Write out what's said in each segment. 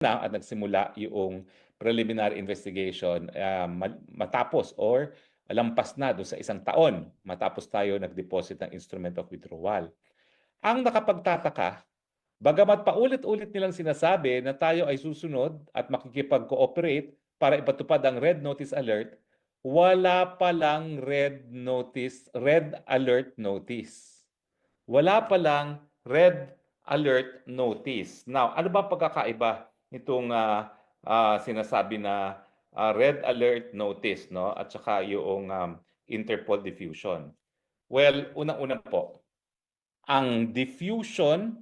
na at nagsimula yung preliminary investigation matapos or lampas na doon sa 1 taon matapos tayo nag-deposit ng instrument of withdrawal. Ang nakapagtataka, bagamat paulit-ulit nilang sinasabi na tayo ay susunod at makikipag-cooperate para ipatupad ang Red Notice Alert, wala palang Red Alert Notice. Wala palang Red Alert Notice. Now, ano ba pagkakaiba nitong sinasabi na Red Alert Notice, no? At saka yung Interpol diffusion? Well, unang-una po, ang diffusion,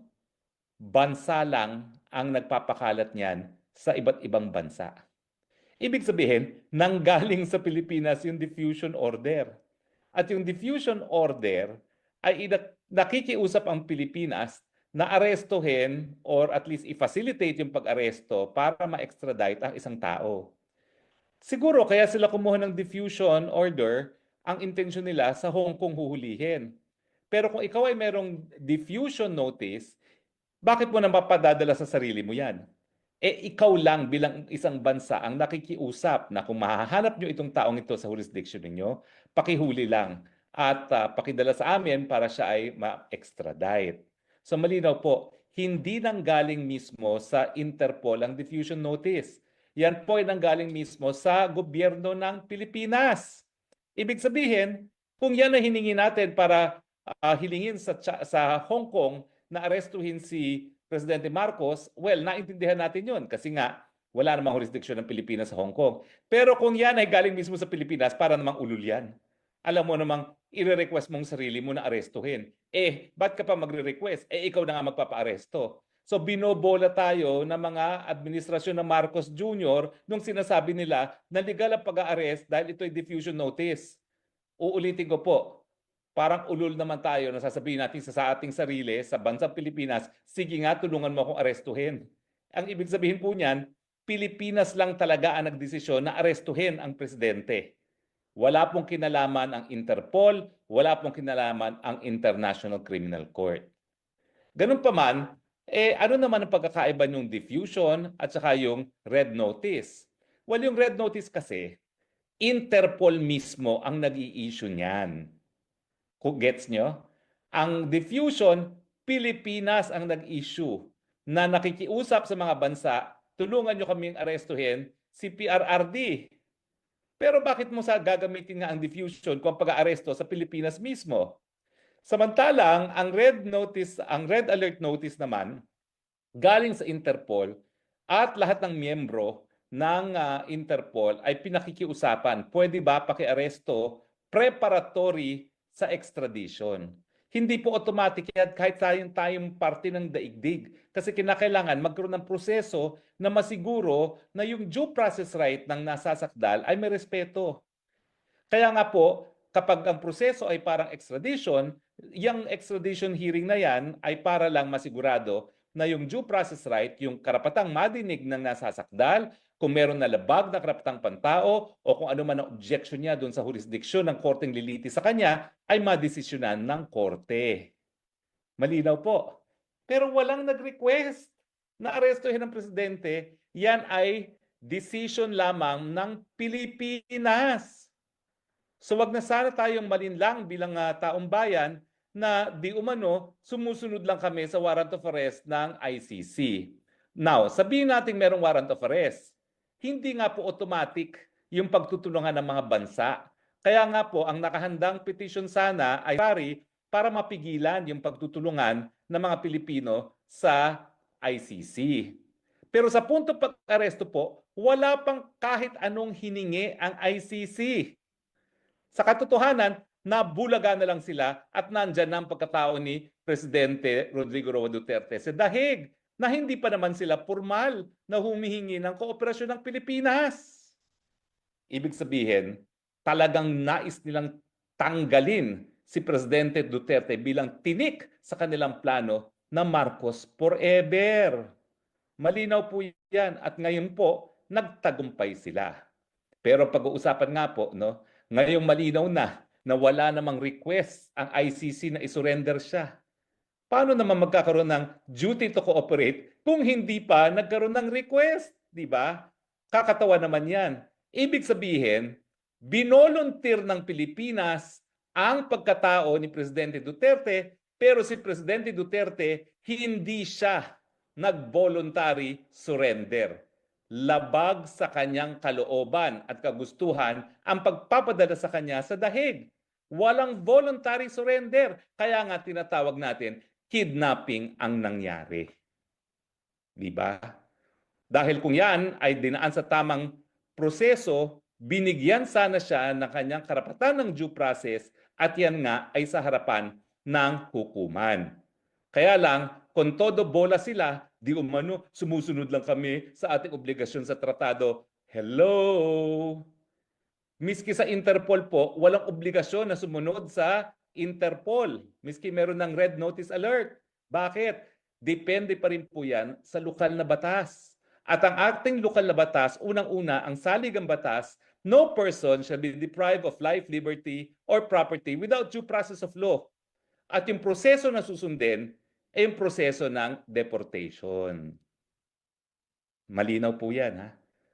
bansa lang ang nagpapakalat niyan sa iba't ibang bansa. Ibig sabihin, nanggaling sa Pilipinas yung diffusion order. At yung diffusion order ay nakikiusap ang Pilipinas na arestuhin or at least i-facilitate yung pag-aresto para ma-extradite ang isang tao. Siguro kaya sila kumuha ng diffusion order, ang intensyon nila sa Hong Kong huhulihin. Pero kung ikaw ay merong diffusion notice, bakit mo na mapadadala sa sarili mo yan? Ikaw lang bilang isang bansa ang nakikiusap na kung mahahanap nyo itong taong ito sa jurisdiction ninyo, pakihuli lang at pakidala sa amin para siya ay ma-extradite. So malinaw po, hindi nanggaling mismo sa Interpol ang diffusion notice. Yan po ay nanggaling mismo sa gobyerno ng Pilipinas. Ibig sabihin, kung yan ay hiningi natin para hilingin sa Hong Kong na arestuhin si Presidente Marcos, well, naintindihan natin yun kasi nga wala namang jurisdiction ng Pilipinas sa Hong Kong. Pero kung yan ay galing mismo sa Pilipinas, para namang ulul yan. Alam mo namang i-request mong sarili mo na arestuhin. Ba't ka pa magre-request? Ikaw na nga magpapa-aresto. So binobola tayo ng mga administrasyon ng Marcos Jr. nung sinasabi nila na legal ang pag-arrest dahil ito ay diffusion notice. Uulitin ko po, parang ulol naman tayo na sasabihin natin sa ating sarili, sa bansang Pilipinas, sige nga, tulungan mo akong arestuhin. Ang ibig sabihin po niyan, Pilipinas lang talaga ang nagdesisyon na arestuhin ang presidente. Wala pong kinalaman ang Interpol, wala pong kinalaman ang International Criminal Court. Ganun pa man, ano naman ang pagkakaiba ng diffusion at saka yung red notice? Well, yung red notice kasi, Interpol mismo ang nag-i-issue niyan. Gets nyo? Ang diffusion, Pilipinas ang nag-issue na nakikiusap sa mga bansa, tulungan nyo kaming arestuhin si PRRD. Pero bakit mo gagamitin nga ang diffusion kung pag-aaresto sa Pilipinas mismo? Samantalang, ang Red Alert Notice naman, galing sa Interpol at lahat ng miyembro ng Interpol ay pinakikiusapan, pwede ba pakiaresto preparatory sa extradition? Hindi po automatic yan kahit tayong parte ng daigdig. Kasi kinakailangan magkaroon ng proseso na masiguro na yung due process right ng nasasakdal ay may respeto. Kaya nga po, kapag ang proseso ay parang extradition, yung extradition hearing na yan ay para lang masigurado na yung due process right, yung karapatang madinig ng nasasakdal, kung meron na labag na karapatang pantao o kung ano man ang objection niya doon sa jurisdiction ng korteng liliti sa kanya, ay madesisyonan ng korte. Malinaw po. Pero walang nag-request na arestuhin ng presidente. Yan ay decision lamang ng Pilipinas. So wag na sana tayong malinlang bilang taong bayan na di umano sumusunod lang kami sa warrant of arrest ng ICC. Now, sabihin natin merong warrant of arrest. Hindi nga po automatic yung pagtutulungan ng mga bansa. Kaya nga po, ang nakahandang petition sana ay para mapigilan yung pagtutulungan ng mga Pilipino sa ICC. Pero sa punto pag-aresto po, wala pang kahit anong hiningi ang ICC. Sa katotohanan, nabulaga na lang sila at nandyan na ang pagkatao ni Presidente Rodrigo Roa Duterte sa dahig na hindi pa naman sila formal na humihingi ng kooperasyon ng Pilipinas. Ibig sabihin, talagang nais nilang tanggalin si Presidente Duterte bilang tinik sa kanilang plano na Marcos forever. Malinaw po yan at ngayon po, nagtagumpay sila. Pero pag-uusapan nga po, no, ngayong malinaw na wala namang request ang ICC na isurrender siya. Paano naman magkakaroon ng duty to cooperate kung hindi pa nagkaroon ng request, di ba? Kakatawa naman yan. Ibig sabihin, binolunteer ng Pilipinas ang pagkatao ni Presidente Duterte, pero si Presidente Duterte hindi siya nag-voluntary surrender. Labag sa kanyang kalooban at kagustuhan ang pagpapadala sa kanya sa dahig. Walang voluntary surrender. Kaya nga tinatawag natin kidnapping ang nangyari. Di ba? Dahil kung yan ay dinaan sa tamang proseso, binigyan sana siya ng kanyang karapatan ng due process at yan nga ay sa harapan ng hukuman. Kaya lang, kung todo bola sila, di umano, sumusunod lang kami sa ating obligasyon sa tratado. Hello! Miski sa Interpol po, walang obligasyon na sumunod sa Interpol. Miski meron ng red notice alert. Bakit? Depende pa rin po yan sa lokal na batas. At ang ating lokal na batas, unang-una, ang saligang batas, no person shall be deprived of life, liberty, or property without due process of law. At yung proseso na susundin ay yung proseso ng deportation. Malinaw po yan, ha?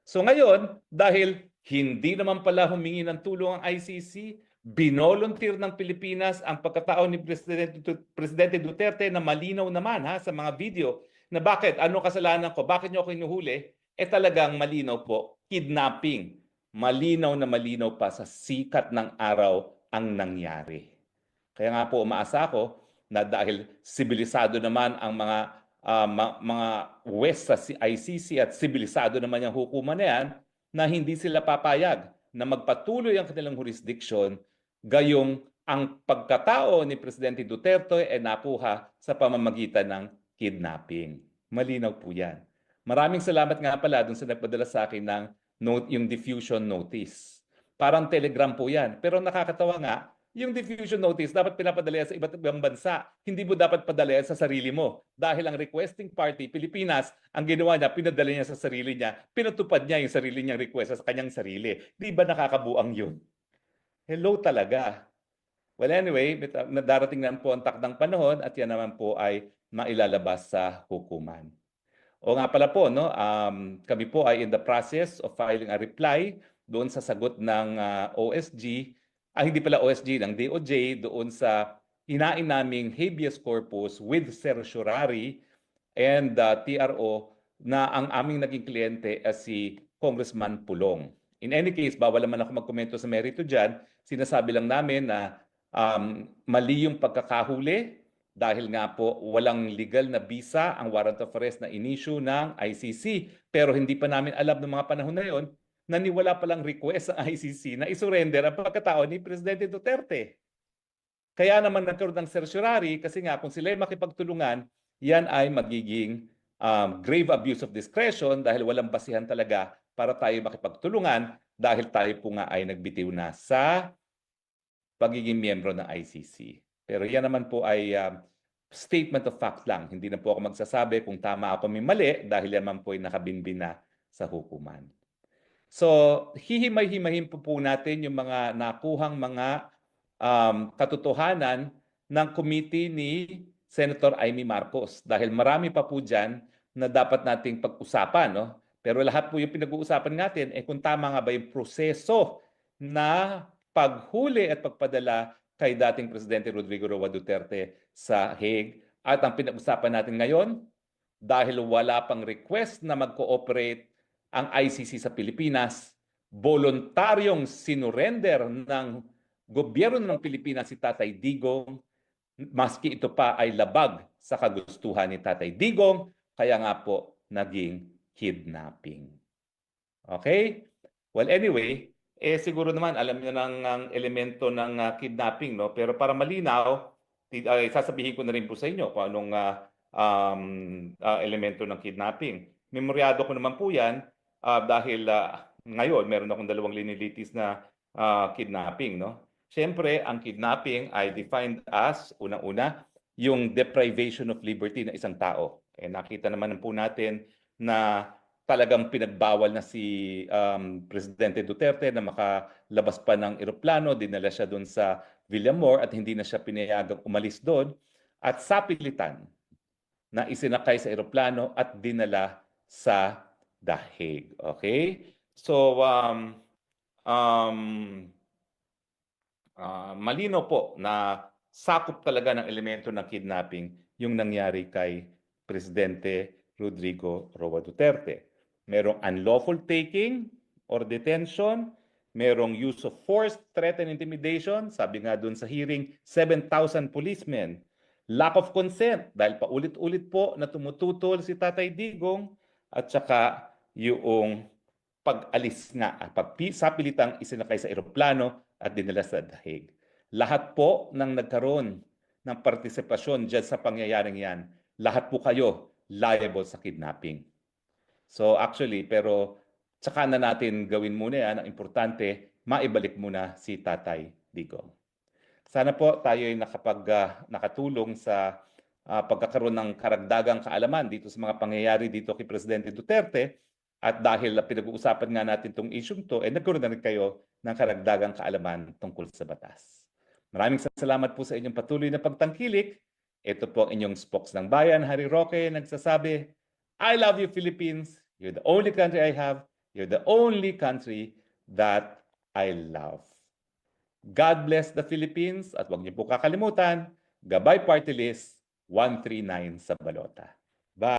So ngayon, dahil hindi naman pala humingi ng tulong ang ICC, binolunteer ng Pilipinas ang pagkatao ni Presidente Duterte na malinaw naman ha, sa mga video na bakit, ano kasalanan ko, bakit niyo ako inuhuli? Talagang malinaw po, kidnapping. Malinaw na malinaw pa sa sikat ng araw ang nangyari. Kaya nga po umaasa ako na dahil sibilisado naman ang mga West sa ICC at sibilisado naman yung hukuman na yan, na hindi sila papayag na magpatuloy ang kanilang jurisdiction gayong ang pagkatao ni Presidente Duterte ay nakuha sa pamamagitan ng kidnapping. Malinaw po yan. Maraming salamat nga pala dun sa nagpadala sa akin ng yung diffusion notice. Parang telegram po yan. Pero nakakatawa nga, yung diffusion notice dapat pinapadala sa iba't ibang bansa. Hindi mo dapat padala sa sarili mo. Dahil ang requesting party, Pilipinas, ang ginawa niya, pinadala niya sa sarili niya, pinatupad niya yung sarili niyang request sa kanyang sarili. Di ba nakakabuang yun? Hello talaga. Well anyway, darating na po ang takdang panahon at yan naman po ay mailalabas sa hukuman. O nga pala po, no, kami po ay in the process of filing a reply doon sa sagot ng OSG, hindi pala OSG, ng DOJ, doon sa hinain naming habeas corpus with certiorari and TRO na ang aming naging kliyente ay si Congressman Pulong. In any case, bawal naman ako magkomento sa merito dyan. Sinasabi lang namin na mali yung pagkakahuli dahil nga po walang legal na visa ang warrant of arrest na in-issue ng ICC. Pero hindi pa namin alam ng mga panahon na yon na niwala palang request ang ICC na isurrender ang pagkatao ni Presidente Duterte. Kaya naman nagkaroon ng certiorari kasi nga kung sila ay makipagtulungan, yan ay magiging grave abuse of discretion dahil walang basihan talaga para tayo makipagtulungan dahil tayo po nga ay nagbitiw na sa pagiging miyembro ng ICC. Pero yan naman po ay statement of fact lang. Hindi na po ako magsasabi kung tama ako may mali dahil yan man po ay nakabinbin na sa hukuman. So, hihimay-himayin po natin yung mga nakuhang mga katotohanan ng committee ni Senator Amy Marcos. Dahil marami pa po dyan na dapat nating pag-usapan. No? Pero lahat po yung pinag-uusapan natin, kung tama nga ba yung proseso na paghuli at pagpadala kay dating Presidente Rodrigo Roa Duterte sa Hague. At ang pinag-usapan natin ngayon, dahil wala pang request na mag-cooperate ang ICC sa Pilipinas, voluntaryong sinurrender ng gobyerno ng Pilipinas si Tatay Digong, maski ito pa ay labag sa kagustuhan ni Tatay Digong, kaya nga po naging kidnapping. Okay? Well, anyway, siguro naman alam niyo ng elemento ng kidnapping, no? Pero para malinaw, sasabihin ko na rin po sa inyo kung anong elemento ng kidnapping. Memoryado ko naman po yan dahil ngayon meron akong dalawang linilitis na kidnapping, no? Siyempre, ang kidnapping ay defined as, unang-una, yung deprivation of liberty ng isang tao. Nakita naman po natin na talagang pinagbawal na si Presidente Duterte na makalabas pa ng eroplano, dinala siya doon sa Villamor at hindi na siya pinayagang umalis doon. at sapilitan na isinakay sa eroplano at dinala sa The Hague. Okay? So, um, malino po na sakop talaga ng elemento ng kidnapping yung nangyari kay Presidente Rodrigo Roa Duterte. Merong unlawful taking or detention, merong use of force, threat, and intimidation. Sabi nga dun sa hearing, 7,000 policemen. Lack of consent dahil paulit-ulit po na tumututol si Tatay Digong at saka yung pag-alis nga, sapilitang isinakay sa eroplano at dinala sa The Hague. Lahat po ng nagkaroon ng partisipasyon dyan sa pangyayaring yan, lahat po kayo liable sa kidnapping. So actually, pero tsaka na natin gawin muna yan. Ang importante, maibalik muna si Tatay Digong. Sana po tayo ay nakatulong sa pagkakaroon ng karagdagang kaalaman dito sa mga pangyayari dito kay Presidente Duterte. At dahil pinag-uusapan nga natin itong issue to, nagkaroon na rin kayo ng karagdagang kaalaman tungkol sa batas. Maraming salamat po sa inyong patuloy na pagtangkilik. Ito po ang inyong spokes ng bayan, Harry Roque, nagsasabi, I love you, Philippines. You're the only country I have. You're the only country that I love. God bless the Philippines at huwag niyo po kakalimutan, Gabay Party List 139 sa balota.